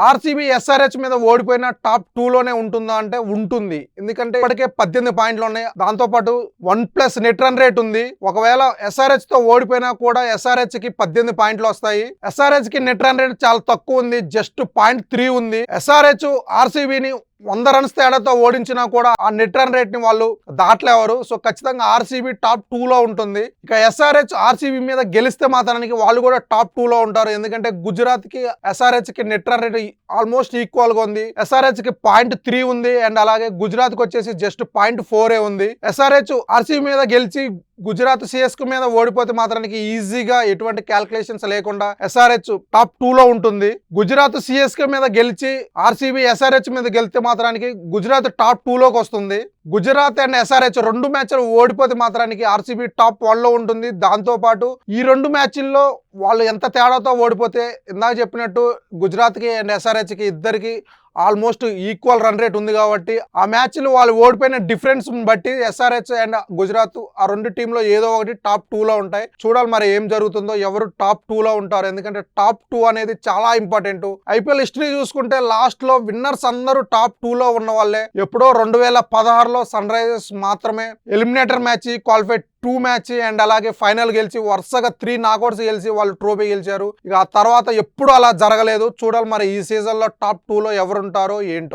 RCB SRH మీద ఓడిపోయిన top 2 లోనే ఉంటుందా అంటే ఉంటుంది. ఎందుకంటే ఇప్పటికే 18 పాయింట్లు ఉన్నాయి. దాంతోపాటు 1+ నెట్ రన్ రేట్ ఉంది. ఒకవేళ ఎస్ఆర్హెచ్ తో ఓడిపోయినా కూడా ఎస్ఆర్హెచ్ కి 18 పాయింట్లు వస్తాయి. ఎస్ఆర్హెచ్ కి నెట్ రన్ రేట్ చాలా తక్కువ ఉంది, జస్ట్ 0.3 ఉంది. ఎస్ఆర్హెచ్ ఆర్సీబీని 100 రన్స్ తేడాతో ఓడించినా కూడా ఆ నెట్ రన్ రేట్ ని వాళ్ళు దాటలేవారు. సో ఖచ్చితంగా ఆర్సీబీ టాప్ 2 లో ఉంటుంది. ఇక ఎస్ఆర్హెచ్ ఆర్సీబీ మీద గెలిస్తే మాత్రానికి వాళ్ళు కూడా టాప్ 2 లో ఉంటారు. ఎందుకంటే గుజరాత్ కి ఎస్ఆర్హెచ్ కి net run rate almost equal గా ఉంది. ఎస్ఆర్హెచ్ కి 0.3 ఉంది అండ్ అలాగే గుజరాత్ కి వచ్చేసి జస్ట్ 0.4 ఉంది. ఎస్ఆర్హెచ్ ఆర్సీబీ మీద గెలిచి గుజరాత్ సిఎస్కే మీద ఓడిపోతే మాత్రానికి ఈజీగా ఎటువంటి క్యాల్కులేషన్స్ లేకుండా ఎస్ఆర్హెచ్ టాప్ 2 లో ఉంటుంది. గుజరాత్ సిఎస్కే మీద గెలిచి ఆర్సీబీ ఎస్ఆర్హెచ్ మీద గెలిస్తే మాత్రానికి గుజరాత్ టాప్ 2 లోకి వస్తుంది. గుజరాత్ అండ్ ఎస్ఆర్హెచ్ 2 మ్యాచ్లు ఓడిపోతే మాత్రానికి ఆర్సీబీ టాప్ 1 లో ఉంటుంది. దాంతో పాటు ఈ 2 మ్యాచ్ల్లో వాళ్ళు ఎంత తేడాతో ఓడిపోతే ఇందాక చెప్పినట్టు గుజరాత్ కి అండ్ ఎస్ఆర్హెచ్ కి ఇద్దరికి ఆల్మోస్ట్ ఈక్వల్ రన్ రేట్ ఉంది కాబట్టి ఆ మ్యాచ్లు వాళ్ళు ఓడిపోయిన డిఫరెన్స్ బట్టి ఎస్ఆర్హెచ్ అండ్ గుజరాత్ ఆ 2 టీంలో ఏదో ఒకటి టాప్ 2 లో ఉంటాయి. చూడాలి మరి ఏం జరుగుతుందో, ఎవరు టాప్ 2 లో ఉంటారు. ఎందుకంటే టాప్ 2 అనేది చాలా ఇంపార్టెంట్. ఐపీఎల్ హిస్టరీ చూసుకుంటే లాస్ట్ లో విన్నర్స్ అందరూ టాప్ 2 లో ఉన్న వాళ్ళే. ఎప్పుడో 2016లో సన్ రైజర్స్ మాత్రమే eliminator match, qualify 2 match and అలాగే ఫైనల్ గెలిచి వరుసగా 3 నాకౌట్స్ గెలిచి వాళ్ళు ట్రోఫీ గెలిచారు. ఇక ఆ తర్వాత ఎప్పుడు అలా జరగలేదు. చూడాలి మరి ఈ సీజన్ లో టాప్ 2 లో ఎవరు ఉంటారో ఏంటో.